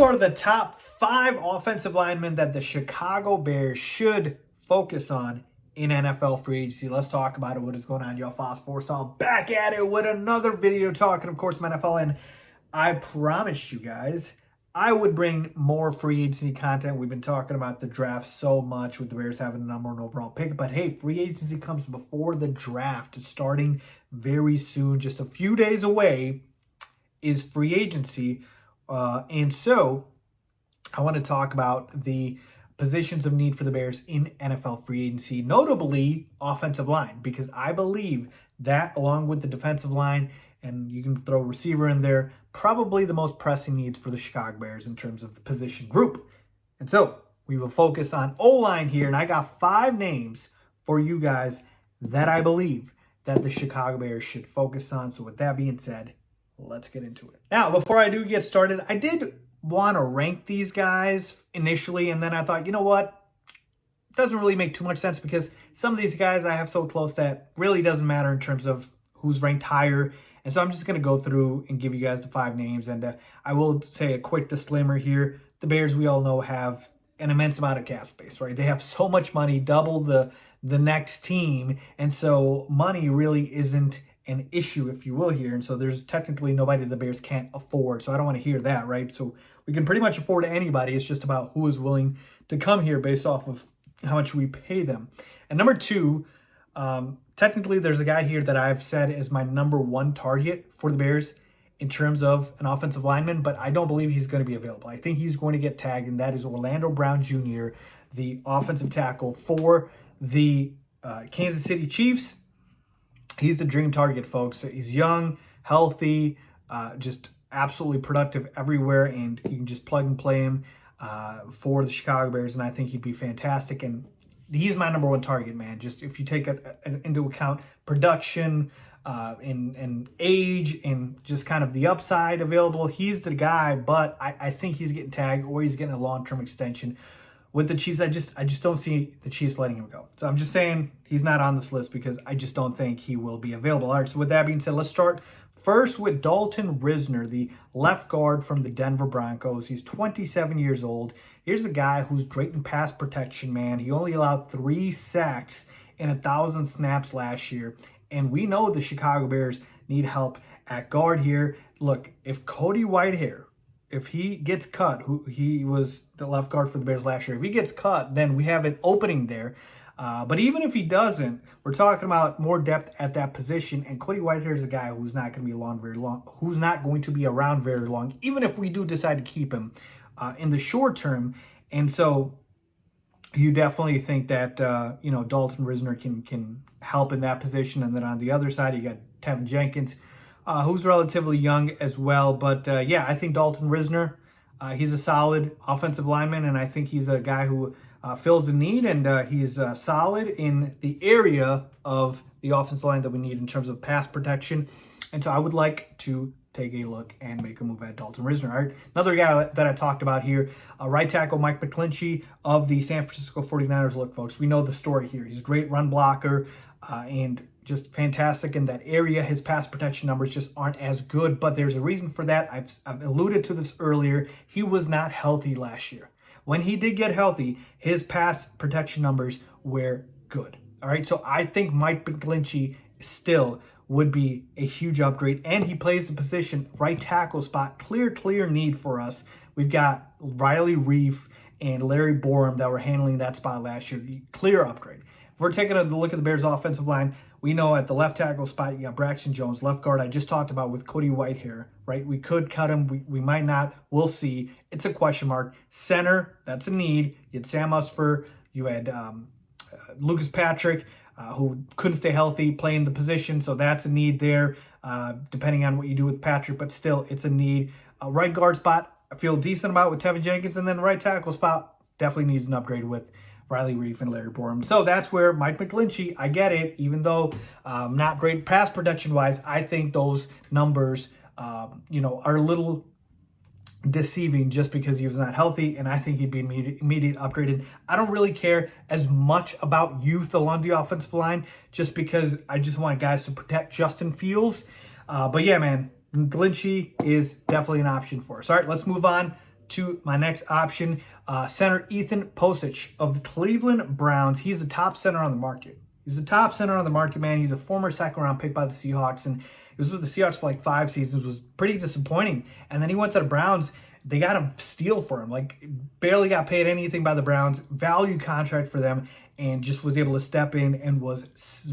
are the top 5 offensive linemen that the Chicago Bears should focus on in NFL free agency. Let's talk about it. What is going on, y'all? Faiz Sports All back at it with another video talking, of course, NFL. And I promised you guys I would bring more free agency content. We've been talking about the draft so much with the Bears having the number 1 overall pick. But hey, free agency comes before the draft. It's starting very soon. Just a few days away is free agency. And so I want to talk about the positions of need for the Bears in NFL free agency, notably offensive line, because I believe that along with the defensive line, and you can throw receiver in there, probably the most pressing needs for the Chicago Bears in terms of the position group. And so we will focus on O-line here, and I got 5 names for you guys that I believe that the Chicago Bears should focus on. So with that being said, let's get into it. Now, before I do get started, I did want to rank these guys initially, and then I thought, you know what? It doesn't really make too much sense because some of these guys I have so close that really doesn't matter in terms of who's ranked higher. And so I'm just going to go through and give you guys the 5 names. And I will say a quick disclaimer here. The Bears, we all know, have an immense amount of cap space, right? They have so much money, double the next team. And so money really isn't an issue, if you will, here. And so there's technically nobody the Bears can't afford. So I don't want to hear that, right? So we can pretty much afford anybody. It's just about who is willing to come here based off of how much we pay them. And number 2, technically there's a guy here that I've said is my number 1 target for the Bears in terms of an offensive lineman, but I don't believe he's going to be available. I think he's going to get tagged, and that is Orlando Brown Jr., the offensive tackle for the Kansas City Chiefs. He's the dream target, folks. He's young, healthy, just absolutely productive everywhere, and you can just plug and play him for the Chicago Bears, and I think he'd be fantastic. And he's my number 1 target, man. Just if you take into account production and age and just kind of the upside available, he's the guy. But I think he's getting tagged or he's getting a long-term extension with the Chiefs. I just don't see the Chiefs letting him go. So I'm just saying he's not on this list because I just don't think he will be available. All right, so with that being said, let's start first with Dalton Risner, the left guard from the Denver Broncos. He's 27 years old. Here's a guy who's great in pass protection, man. He only allowed 3 sacks in 1,000 snaps last year. And we know the Chicago Bears need help at guard here. Look, if Cody Whitehair, if he gets cut, he was the left guard for the Bears last year, if he gets cut, then we have an opening there. But even if he doesn't, we're talking about more depth at that position. And Cody Whitehair is a guy who's not going to be who's not going to be around very long, even if we do decide to keep him in the short term. And so you definitely think that Dalton Risner can help in that position. And then on the other side, you got Tevin Jenkins, who's relatively young as well. But yeah, I think Dalton Risner, he's a solid offensive lineman, and I think he's a guy who fills a need, and he's solid in the area of the offensive line that we need in terms of pass protection. And so I would like to take a look and make a move at Dalton Risner. All right, another guy that I talked about here, right tackle Mike McClinchy of the San Francisco 49ers. Look, folks, we know the story here. He's a great run blocker and just fantastic in that area. His pass protection numbers just aren't as good, but there's a reason for that. I've alluded to this earlier. He was not healthy last year. When he did get healthy, his pass protection numbers were good. All right, so I think Mike McClinchy still would be a huge upgrade, and he plays the position right tackle spot. Clear need for us. We've got Riley Reef and Larry Borum that were handling that spot last year. Clear upgrade. If we're taking a look at the Bears offensive line, we know at the left tackle spot, you got Braxton Jones. Left guard, I just talked about with Cody Whitehair, right? We could cut him. We might not. We'll see. It's a question mark. Center, that's a need. You had Sam Usfer. You had Lucas Patrick, who couldn't stay healthy playing the position. So that's a need there, depending on what you do with Patrick. But still, it's a need. Right guard spot, I feel decent about with Tevin Jenkins. And then right tackle spot definitely needs an upgrade with Riley Reef and Larry Borum. So that's where Mike McClinchy, I get it, even though not great pass protection-wise, I think those numbers, are a little deceiving just because he was not healthy, and I think he'd be immediate upgraded. I don't really care as much about youth along the offensive line just because I just want guys to protect Justin Fields. But yeah, man, McClinchy is definitely an option for us. All right, let's move on to my next option, center Ethan Pocic of the Cleveland Browns. He's the top center on the market. He's the top center on the market, man. He's a former second-round pick by the Seahawks, and he was with the Seahawks for like 5 seasons. It was pretty disappointing. And then he went to the Browns. They got a steal for him. Like, barely got paid anything by the Browns. Value contract for them, and just was able to step in and was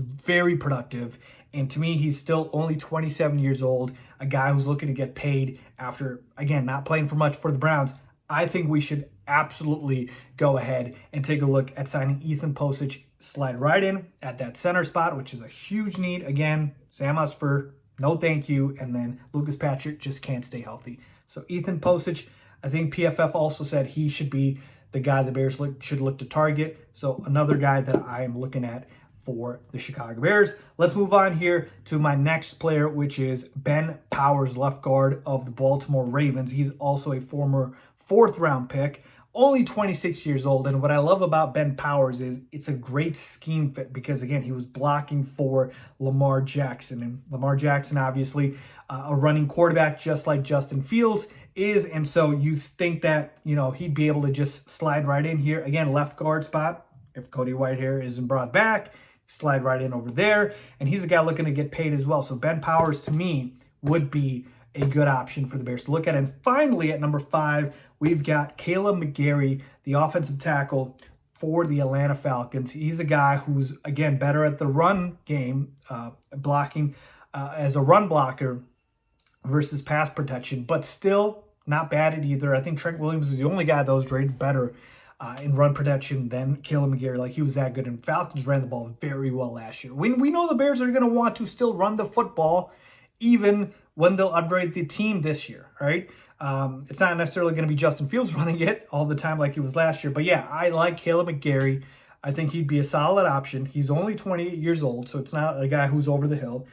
very productive. And to me, he's still only 27 years old, a guy who's looking to get paid after, again, not playing for much for the Browns. I think we should absolutely go ahead and take a look at signing Ethan Pocic, slide right in at that center spot, which is a huge need. Again, Sam Usfer, no thank you, and then Lucas Patrick just can't stay healthy. So Ethan Pocic, I think PFF also said he should be the guy the Bears should look to target. So another guy that I am looking at for the Chicago Bears. Let's move on here to my next player, which is Ben Powers, left guard of the Baltimore Ravens. He's also a former 4th-round pick, only 26 years old. And what I love about Ben Powers is it's a great scheme fit because, again, he was blocking for Lamar Jackson. And Lamar Jackson, obviously, a running quarterback just like Justin Fields is. And so you think that, you know, he'd be able to just slide right in here. Again, left guard spot. If Cody Whitehair isn't brought back, slide right in over there. And he's a guy looking to get paid as well. So Ben Powers, to me, would be a good option for the Bears to look at. And finally, at number 5, we've got Kale McGarry, the offensive tackle for the Atlanta Falcons. He's a guy who's, again, better at the run game, blocking as a run blocker versus pass protection, but still not bad at either. I think Trent Williams is the only guy that was rated better in run protection than Kale McGarry. Like, he was that good, and Falcons ran the ball very well last year. We know the Bears are going to want to still run the football even when they'll upgrade the team this year, right? It's not necessarily going to be Justin Fields running it all the time like he was last year. But yeah, I like Kale McGarry. I think he'd be a solid option. He's only 28 years old, so it's not a guy who's over the hill.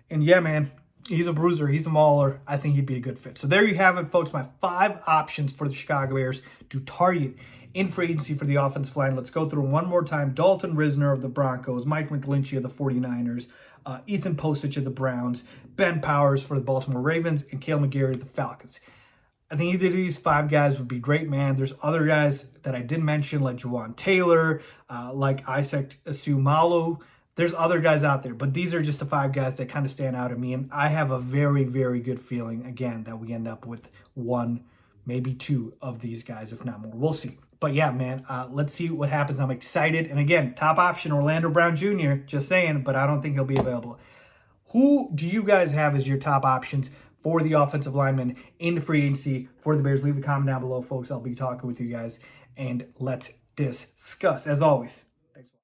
And yeah, man, he's a bruiser. He's a mauler. I think he'd be a good fit. So there you have it, folks. My 5 options for the Chicago Bears to target in free agency for the offensive line. Let's go through them one more time. Dalton Risner of the Broncos, Mike McGlinchey of the 49ers, Ethan Pocic of the Browns, Ben Powers for the Baltimore Ravens, and Kale McGarry of the Falcons. I think either of these 5 guys would be great, man. There's other guys that I didn't mention, like Jawan Taylor, like Isaac Asumalu. There's other guys out there, but these are just the 5 guys that kind of stand out to me. And I have a very, very good feeling, again, that we end up with 1, maybe 2 of these guys, if not more. We'll see. But yeah, man, let's see what happens. I'm excited. And again, top option, Orlando Brown Jr., just saying, but I don't think he'll be available. Who do you guys have as your top options for the offensive lineman in free agency for the Bears? Leave a comment down below, folks. I'll be talking with you guys, and let's discuss. As always, thanks.